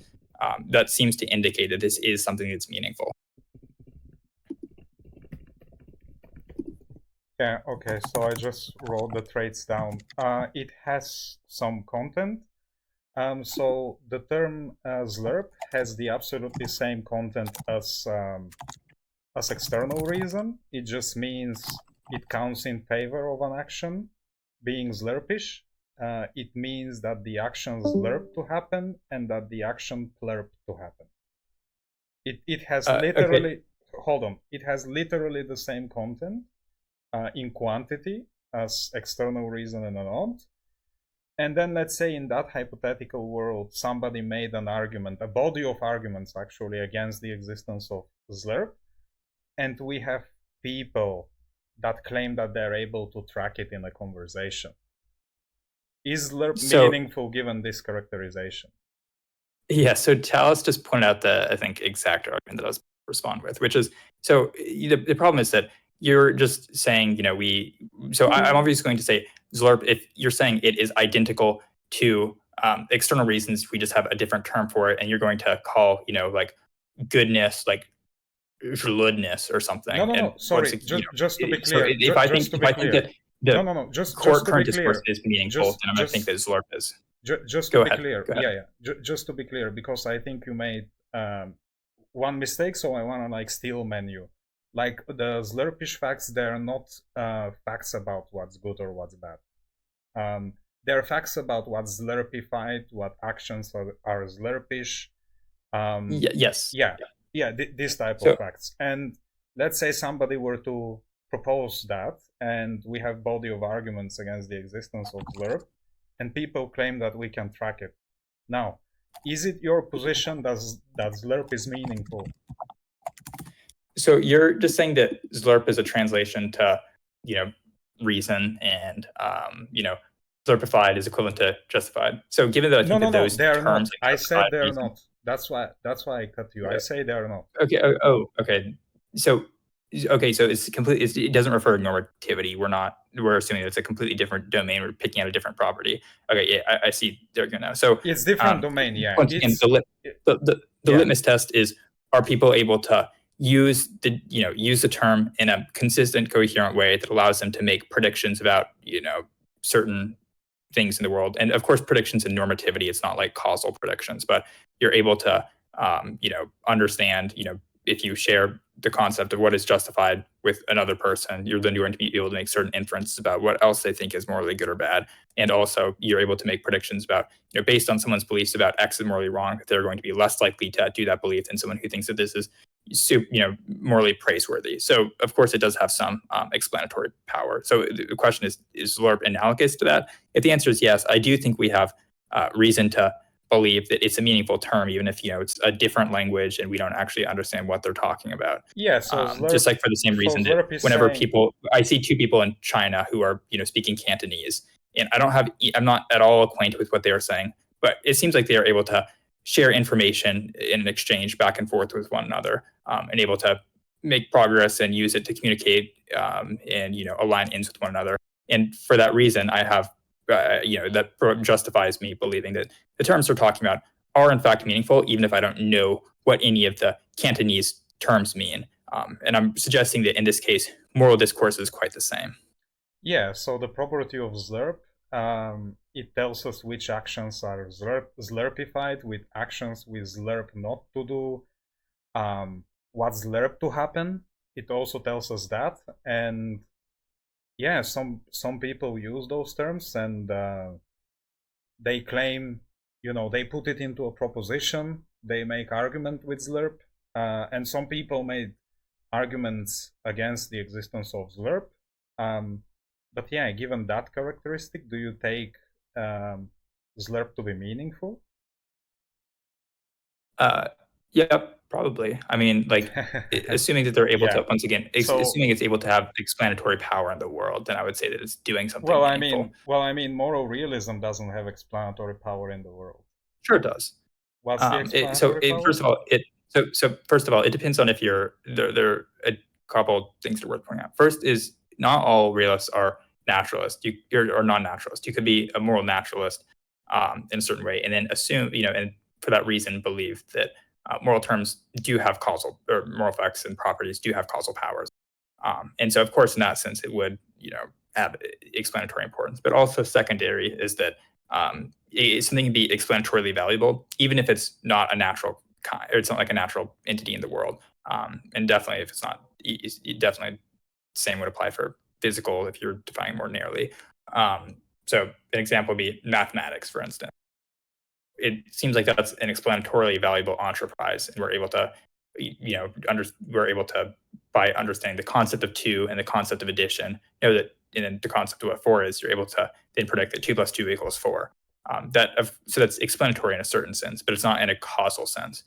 that seems to indicate that this is something that's meaningful. Yeah, okay, so I just wrote the traits down. It has some content. So the term Zlerp has the absolutely same content as external reason. It just means it counts in favor of an action being Zlerpish, it means that the action Zlerp to happen and that the action Plerp to happen. It has literally, Okay. hold on, it has literally the same content in quantity as external reason and an odd. And then let's say in that hypothetical world, somebody made an argument, a body of arguments actually, against the existence of Zlerp. And we have people that claim that they're able to track it in a conversation. Is Zlerp So meaningful given this characterization? yeah, so Talis just pointed out the, I think, exact argument that I was respond with, which is, so the problem is that you're just saying, I'm obviously going to say Zlerp, if you're saying it is identical to external reasons, we just have a different term for it, and you're going to call, like goodness, like goodness or something. No. And Sorry, just to be clear. if I think Just to be clear. that the No. core Just to be current discourse clear. is meaningful, then I'm going to think that Zlerp is. Just to Go be ahead. clear. Go ahead. Yeah. Just to be clear, because I think you made one mistake, so I want to like steal menu. Like the Zlerpish facts, they're not facts about what's good or what's bad. They're facts about what's Zlerpified, what actions are Zlerpish. Yes. This type of facts. And let's say somebody were to propose that, and we have body of arguments against the existence of Zlerp, and people claim that we can track it. Now, is it your position that Zlerp is meaningful? So you're just saying that Zlerp is a translation to, reason, and Zlerpified is equivalent to justified. So given that I think that those they're terms, not. I said they're not. That's why I cut you. I say they're not. Okay. Okay. So it's completely. It doesn't refer to normativity. We're assuming it's a completely different domain. We're picking out a different property. Okay. Yeah, I see. There you go now. So it's different domain. Yeah. Once again, the litmus test is: are people able to use the term in a consistent, coherent way that allows them to make predictions about certain things in the world? And of course, predictions in normativity, it's not like causal predictions, but you're able to understand, if you share the concept of what is justified with another person, you're then going to be able to make certain inferences about what else they think is morally good or bad. And also you're able to make predictions about, based on someone's beliefs about X is morally wrong, that they're going to be less likely to do that belief than someone who thinks that this is morally praiseworthy. So of course it does have some explanatory power. So the question is Zlerp analogous to that? If the answer is yes, I do think we have reason to believe that it's a meaningful term, even if it's a different language and we don't actually understand what they're talking about. Yeah, so Zlerp, just like for the same reason that whenever I see two people in China who are speaking Cantonese, and I'm not at all acquainted with what they are saying, but it seems like they are able to share information in an exchange back and forth with one another, and able to make progress and use it to communicate, and align ends with one another. And for that reason, I have that justifies me believing that the terms we're talking about are in fact meaningful, even if I don't know what any of the Cantonese terms mean. And I'm suggesting that in this case, moral discourse is quite the same. Yeah, so the property of Zlerp, it tells us which actions are Zlerpified, with actions with Zlerp not to do what's Zlerp to happen. It also tells us that, and yeah, some people use those terms, and they claim, they put it into a proposition, they make argument with Zlerp, and some people made arguments against the existence of Zlerp. But yeah, given that characteristic, do you take Zlerp to be meaningful? Yeah, probably. I mean, like, assuming that they're able to, once again, assuming it's able to have explanatory power in the world, then I would say that it's doing something meaningful. I mean, moral realism doesn't have explanatory power in the world. Sure, it does. What's the explanatory power? First of all, it depends on if you're there. There are a couple things that are worth pointing out. First is not all realists are naturalists. Or non-naturalist. You could be a moral naturalist in a certain way, and then assume, and for that reason believe that moral terms do have causal, or moral effects and properties do have causal powers. And so, of course, in that sense, it would have explanatory importance. But also secondary is that something can be explanatorily valuable, even if it's not a natural kind, or it's not like a natural entity in the world. And definitely, if it's not, definitely the same would apply for physical if you're defining more narrowly. So an example would be mathematics, for instance. It seems like that's an explanatorily valuable enterprise, and we're able to, we're able to, by understanding the concept of two and the concept of addition, know that in the concept of what four is, you're able to then predict that 2 + 2 = 4. So that's explanatory in a certain sense, but it's not in a causal sense.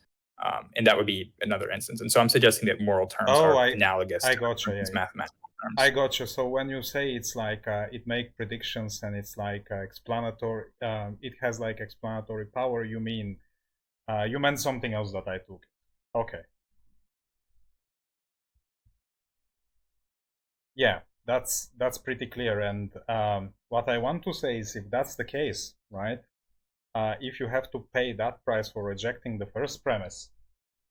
And that would be another instance. And so I'm suggesting that moral terms Oh, are analogous I to gotcha. these Yeah, mathematical terms. I gotcha. So when you say it's like it make predictions and it's like explanatory, it has like explanatory power. You mean you meant something else that I took. Okay. Yeah, that's pretty clear. And what I want to say is, if that's the case, right? If you have to pay that price for rejecting the first premise,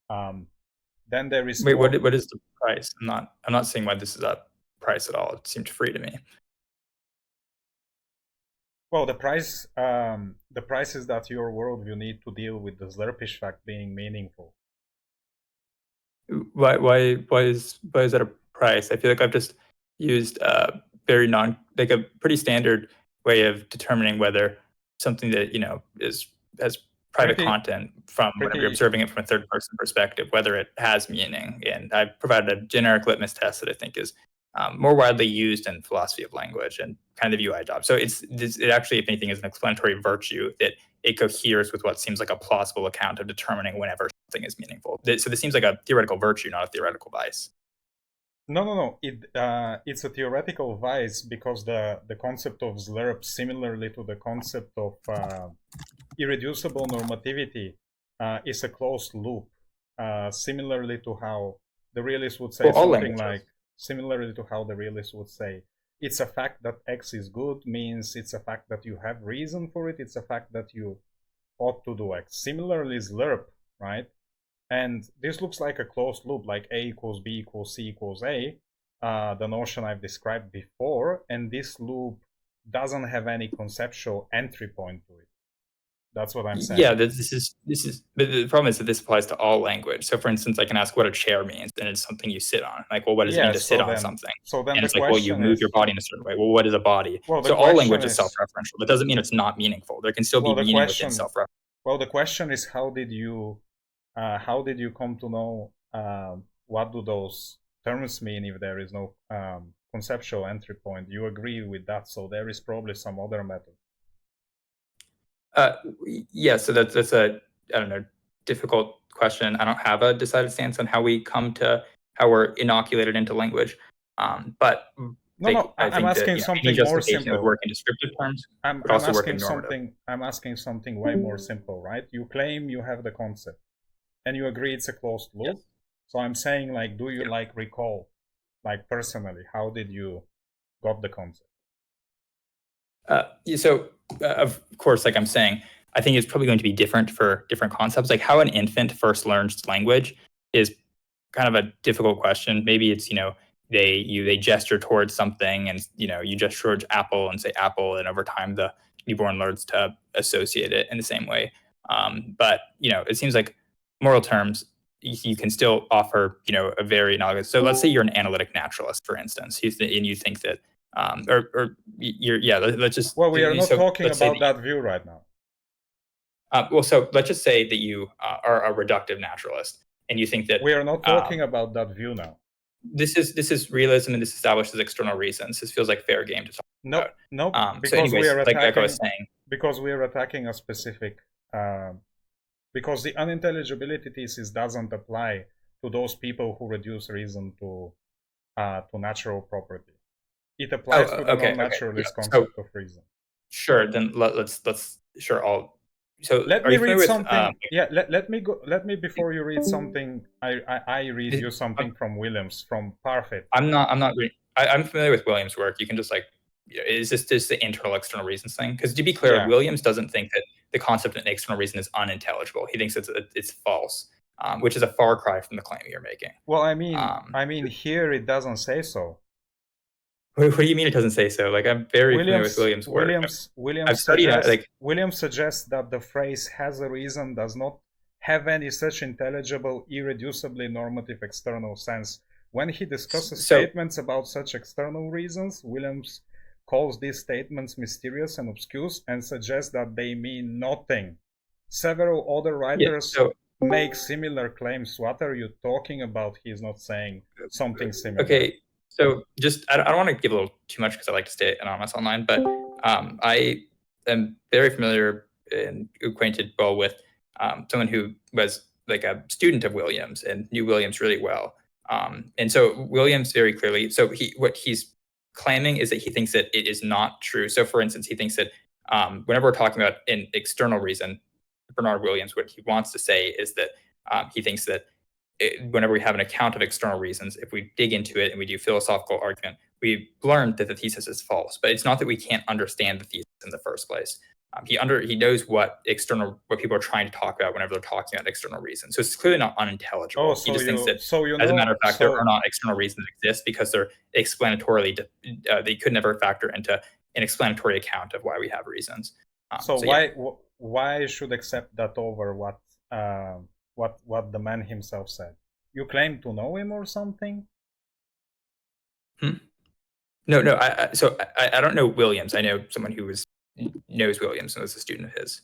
then there is Wait, what is the price? I'm not seeing why this is a price at all. It seemed free to me. Well, the price is that your worldview need to deal with the Zlerpish fact being meaningful. Why is that a price? I feel like I've just used a a pretty standard way of determining whether something that has private content from whenever you're observing it from a third person perspective, whether it has meaning. And I've provided a generic litmus test that I think is more widely used in philosophy of language and kind of the UI job. So it actually, if anything, is an explanatory virtue that it coheres with what seems like a plausible account of determining whenever something is meaningful. So this seems like a theoretical virtue, not a theoretical vice. No. It's a theoretical vice because the concept of Zlerp, similarly to the concept of irreducible normativity, is a closed loop. Similarly to how the realist would say something like, similarly to how the realist would say, it's a fact that X is good means it's a fact that you have reason for it. It's a fact that you ought to do X. Similarly, Zlerp, right? And this looks like a closed loop, like A = B = C = A, the notion I've described before, and this loop doesn't have any conceptual entry point to it. That's what I'm saying. Yeah, this is. But the problem is that this applies to all language. So, for instance, I can ask what a chair means, and it's something you sit on. Like, well, what does it mean to sit on something? So then and the it's like, well, you move your body in a certain way. Well, what is a body? Well, so all language is self-referential. That doesn't mean it's not meaningful. There can still be meaning within self-referential. Well, the question is, how did you come to know what do those terms mean if there is no conceptual entry point? You agree with that, so there is probably some other method. Yeah, so that's a, I don't know, difficult question. I don't have a decided stance on how we're inoculated into language. But I'm asking something more simple. Would work in descriptive terms, I'm asking something way more simple, right? You claim you have the concept, and you agree it's a closed loop. Yes. So I'm saying, like, do you recall, like, personally, how did you got the concept? Of course, like I'm saying, I think it's probably going to be different for different concepts. Like how an infant first learns language is kind of a difficult question. Maybe it's, they gesture towards something and, you gesture towards apple and say apple. And over time, the newborn learns to associate it in the same way. But, it seems like moral terms, you can still offer, a very analogous. So let's say you're an analytic naturalist, for instance, and you think that let's just. Well, we are not talking about that view right now. So let's just say that you are a reductive naturalist, and you think that we are not talking about that view now. This is realism, and this establishes external reasons. This feels like fair game to talk about. No, because so anyways, we are attacking, like I was saying, because we are attacking a specific. Because the unintelligibility thesis doesn't apply to those people who reduce reason to natural property. It applies to the non-naturalist concept of reason. Sure, then let's sure. So let me read something. Let me before you read something. I read you something from Williams, from Parfit. I'm familiar with Williams' work. You can just is this just the internal external reasons thing? Because to be clear, Williams doesn't think that the concept of an external reason is unintelligible. He thinks it's false, which is a far cry from the claim you're making. Well, I mean, here it doesn't say so. What do you mean it doesn't say so? Like, I'm very familiar with Williams' work. Williams suggests that the phrase "has a reason" does not have any such intelligible, irreducibly normative external sense When he discusses So statements about such external reasons, Williams calls these statements mysterious and obscure and suggests that they mean nothing. Several other yeah, writers so make similar claims. What are you talking about? He's not saying something similar. okay, so just I don't want to give a little too much because I like to stay anonymous online, but I am very familiar and acquainted well with someone who was like a student of Williams and knew Williams really well. And so Williams very clearly, so what he's claiming is that he thinks that it is not true. So for instance, he thinks that whenever we're talking about an external reason, Bernard Williams, what he wants to say is that he thinks that whenever we have an account of external reasons, if we dig into it and we do philosophical argument, we learn that the thesis is false. But it's not that we can't understand the thesis in the first place. He knows what people are trying to talk about whenever they're talking about external reasons. So it's clearly not unintelligible. Oh, He just thinks that, you as a matter know, of fact, there are not external reasons that exist because they're explanatorily. They could never factor into an explanatory account of why we have reasons. so Yeah. why should accept that over what the man himself said? You claim to know him or something? No. I don't know Williams. I know someone who knows Williams and was a student of his.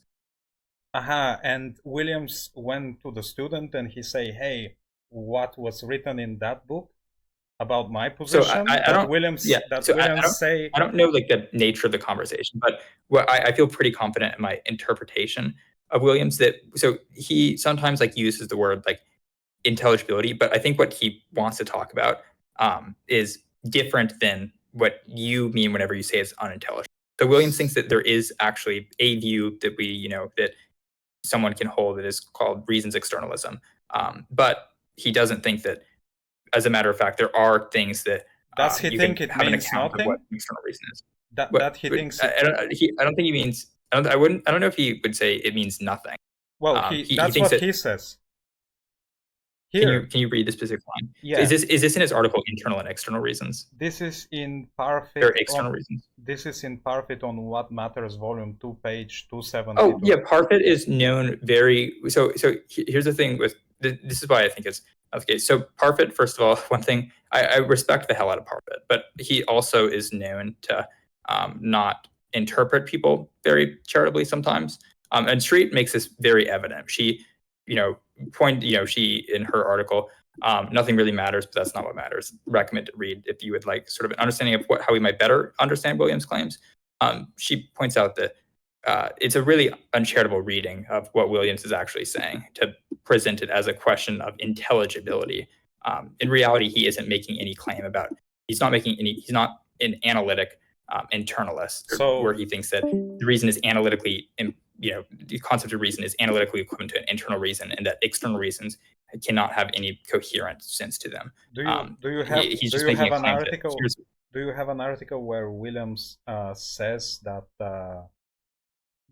Aha, and Williams went to the student and he say, "Hey, what was written in that book about my position?" I don't. Williams, Yeah. that So Williams say, I don't know like the nature of the conversation, but I feel pretty confident in my interpretation of Williams that so he sometimes like uses the word like intelligibility, but I think what he wants to talk about is different than what you mean whenever you say it's unintelligible. So Williams thinks that there is actually a view that that someone can hold that is called reasons externalism, but he doesn't think that, as a matter of fact, there are things that does he you think can it have an means account of what nothing? an external reason is. That he thinks it. I don't think he means. I don't know if he would say it means nothing. Well, He that's thinks what that. he says here. Can you read the specific line? So Yeah, is this in his article, internal and external reasons? this is in There are Parfit external on. reasons. This is in Parfit on What Matters, Volume 2, page Oh 272. yeah, Parfit is known very. So here's the thing with this is why I think it's okay. So Parfit, first of all, one thing I respect the hell out of Parfit, but he also is known to not interpret people very charitably sometimes. And Street makes this very evident. She, she in her article, nothing really matters, but that's not what matters. Recommend to read if you would like sort of an understanding of how we might better understand Williams' claims. She points out that it's a really uncharitable reading of what Williams is actually saying to present it as a question of intelligibility. In reality, he isn't making any claim about. He's not an analytic internalist, where he thinks that the reason is analytically, the concept of reason is analytically equivalent to an internal reason, and that external reasons cannot have any coherent sense to them. Do you have he's just making a claim article? Do you have an article where Williams says that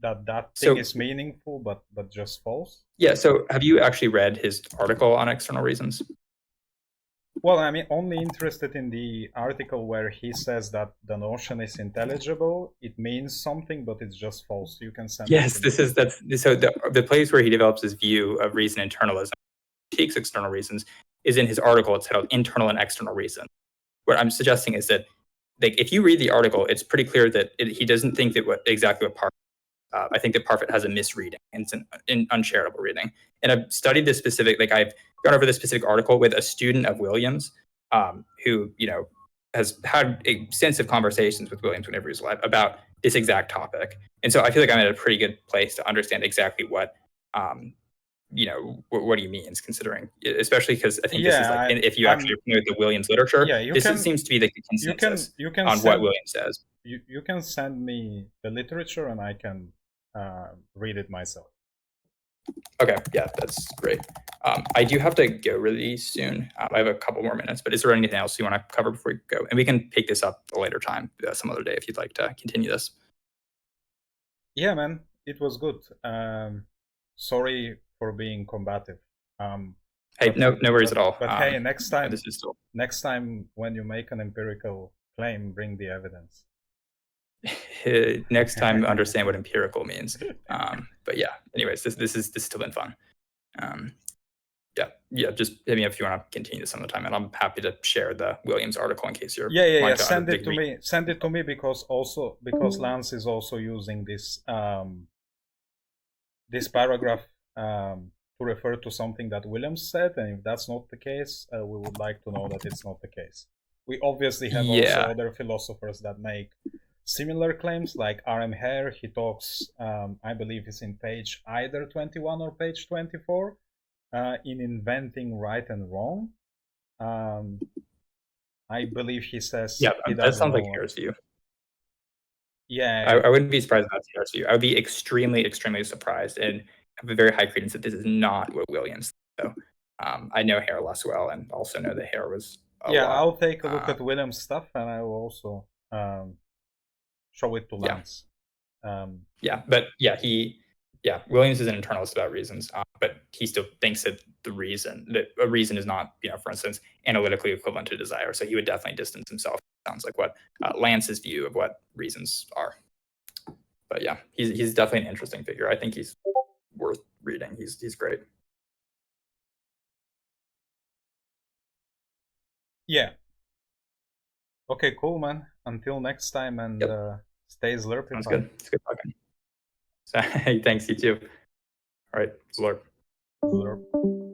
that thing is meaningful but just false? Yeah. So have you actually read his article on external reasons? Well, I'm only interested in the article where he says that the notion is intelligible. It means something, but it's just false. You can send. Yes, so the place where he develops his view of reason internalism, takes external reasons, is in his article. It's titled "Internal and External Reason." What I'm suggesting is that, like, if you read the article, it's pretty clear that he doesn't think that exactly what Parfit. I think that Parfit has a misreading, and it's an uncharitable reading. And I've studied this specific, like I've gone over this specific article with a student of Williams, who has had extensive conversations with Williams whenever he's alive about this exact topic. And so I feel like I'm at a pretty good place to understand exactly what what he means, considering, especially because I think this is like, if you actually know the Williams literature, seems to be like the consensus on what Williams says. You can send me the literature and I can read it myself. Okay, yeah, that's great. I do have to go really soon. I have a couple more minutes, but is there anything else you want to cover before we go? And we can pick this up a later time, some other day, if you'd like to continue this. Yeah, man, it was good. Sorry for being combative. Hey, no worries at all. But hey, next time when you make an empirical claim, bring the evidence. Next time, understand what empirical means. But yeah, anyways, this has still been fun. yeah, just hit me up if you want to continue this some other time, and I'm happy to share the Williams article in case you're Yeah. wanting to Send it to read. me. Send it to me because Lance is also using this paragraph to refer to something that Williams said, and if that's not the case, we would like to know that it's not the case. We obviously have also Yeah, other philosophers that make similar claims, like R.M. Hare. He talks, I believe it's in page either 21 or page 24, in Inventing Right and Wrong. I believe he says yeah, he that doesn't sounds like know. Hare's view. Yeah, I wouldn't be surprised if that's Hare's view. I would be extremely, extremely surprised and have a very high credence that this is not what Williams. So I know Hare less well, and also know that Hare was a yeah. lot. I'll take a look at Williams' stuff, and I will also show it to Yeah. Lance. But Williams is an internalist about reasons, but he still thinks that a reason is not, for instance, analytically equivalent to desire. So he would definitely distance himself. Sounds like what Lance's view of what reasons are. But yeah, he's definitely an interesting figure. I think he's worth reading. He's great. Yeah. Okay, cool, man. Until next time, and stay Zlerpified. Sounds good. It's good talking. So, hey, thanks, you too. All right, Zlerp. Zlerp.